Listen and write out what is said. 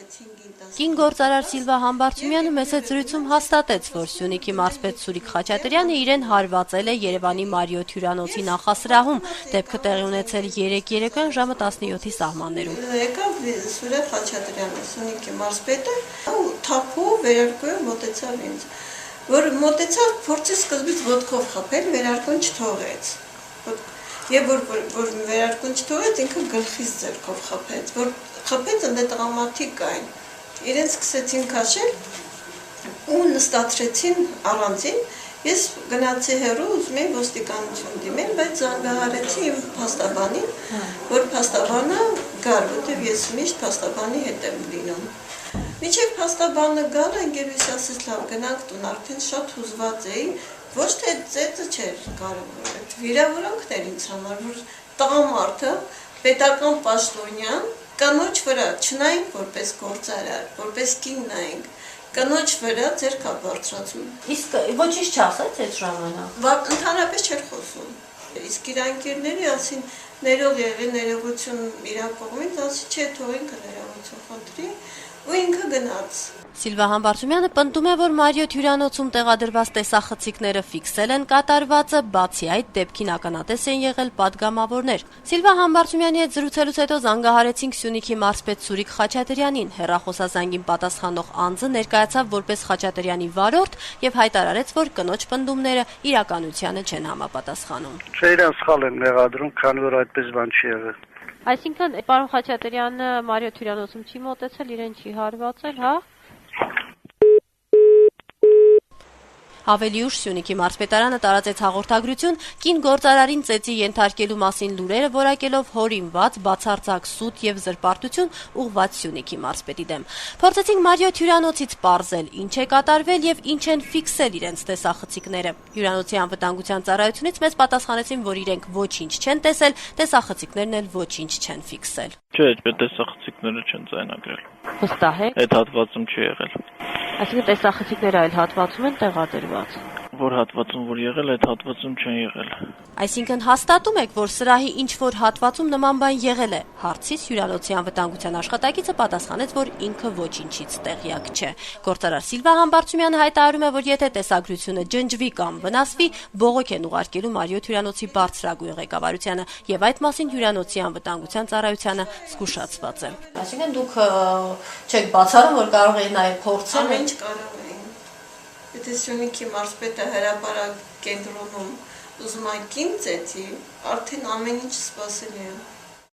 Կին գործարար Սիլվա Համբարձումյանը մեծ զրույցում հաստատեց, որ Սյունիքի մարզպետ Սուրիկ Խաչատրյանը իրեն հարվածել է Երևանի Մարիոթ հյուրանոցի նախասրահում, դեպքը տեղի ունեցել 3 երեկոյան ժամը 17-ի սահմաններում։ Եկավ Սուրիկ Խաչատրյանը, Սյունիքի մարզպետը, թափով վերարկուով մոտեցավ ինձ, որ մոտեցավ փորձի սկզբից ոտքով խփել, վերարկուն չթողեց։ Եվ որ վերարկուն չթողեց, ինքը գլխից ձեռքով խփեց, որ խփեց ընդ տղամարդիկ կային։ Իրենց սկսեցին քաշել ու նստացրեցին առանձին, ես գնացի հեռու, ուզում էի ոստիկանություն դիմել, բայց զանգահարեցի իմ փաստաբանին, որ փաստաբանը գար, որտեղ ես միշտ փաստաբանի հետ եմ լինում։ Մինչև փաստաբանը գալը, ընկերուհիս ասեց, լավ, գնանք տուն, արդեն շատ հուզված էի, ոչ թե ծեծը չէր կարևորը, վիրավորանքն էր ինձ համար, որ տղամարդը պետական պաշտոնյան կնոջ վրա չնայինք որպես գործարար, որպես կին նայինք, կնոջ վրա ձեռք բարձրացում։ Իսկ ոչինչ չասեց այդ ժամանակ։ Ընդհանրապես չէր խոսում։ Իսկ իր ընկերների ասին ներող եղի, ներողություն իր կողմից, ասի չէ, թող ինքը ներողություն խնդրի, ու ինքը գնաց։ Սիլվա Համբարձումյանը պնդում է, որ Մարիոթ հյուրանոցում տեղադրված տեսախցիկները ֆիքսել են կատարվածը, բացի այդ դեպքին ականատես են եղել պատգամավորներ։ Սիլվա Համբարձումյանի հետ զրուցելուց հետո զանգահարեցինք Սյունիքի մարզպետ Սուրիկ Խաչատրյանին, հեռախոսազանգին պատասխանող անձը ներկայացավ որպես Խաչատրյանի վարորդ եւ հայտարարեց, որ կնոջ պնդումները իրականությանը չեն համապատասխանում։ Չէ, իրան սխալ են մեղադրում, քանի որ այդպես բան չի եղել։ Այսինքն, պարոն Խաչատրյանը Մարիոթ հյուրանոցում չի մոտեցել, իրեն չի հարվածել, հա։ Ավելի ուշ Սյունիքի մարզպետարանը տարածեց հաղորդագրություն կին գործարարին ծեծի ենթարկելու մասին լուրերը որակելով հորինված, բացարձակ սուտ եւ զրպարտություն ուղղված Սյունիքի մարզպետի դեմ։ Փորձեցինք Մարիոթ հյուրանոցից պարզել ինչ է կատարվել եւ ինչ են ֆիքսել իրենց տեսախցիկները։ Հյուրանոցի անվտանգության ծառայությունից մեզ պատասխանեցին, որ իրենք ոչինչ չեն տեսել, տեսախցիկներն էլ ոչինչ չեն ֆիքսել։ Չէ, տեսախցիկները չեն ձայնագրել։ Վստահ եք։ Այդ հատվածում չի եղել։ Այսինքն տեսախցիկները այլ հատվածում են տեղադրված։ Որ հատվածում որ եղել, այդ հատվածում չեն եղել։ Այսինքն հաստատում եք, որ սրահի ինչ-որ հատվածում նման բան եղել է։ Հարցից հյուրանոցի անվտանգության աշխատակիցը պատասխանեց, որ ինքը ոչինչից տեղյակ չէ։ Գործարար Սիլվա Համբարձումյանը հայտարարում է, որ եթե տեսագրությունը ջնջվի կամ վնասվի, բողոք են ուղարկելու Մարիոթ հյուրանոցի բարձրագույն ղեկավարությանը եւ այդ մասին հյուրանոցի անվտանգության ծառայությանը զգուշացված է։ Այսինքն դուք չեք բացառում, որ կարող է նաեւ փորձել։ Ամեն ինչ կարող է։ Եթե Սյունիքի մարզպետը հրապարակ կենտրոնում ուզում է կին ծեծի, արդեն ամեն ինչ սպասելի է։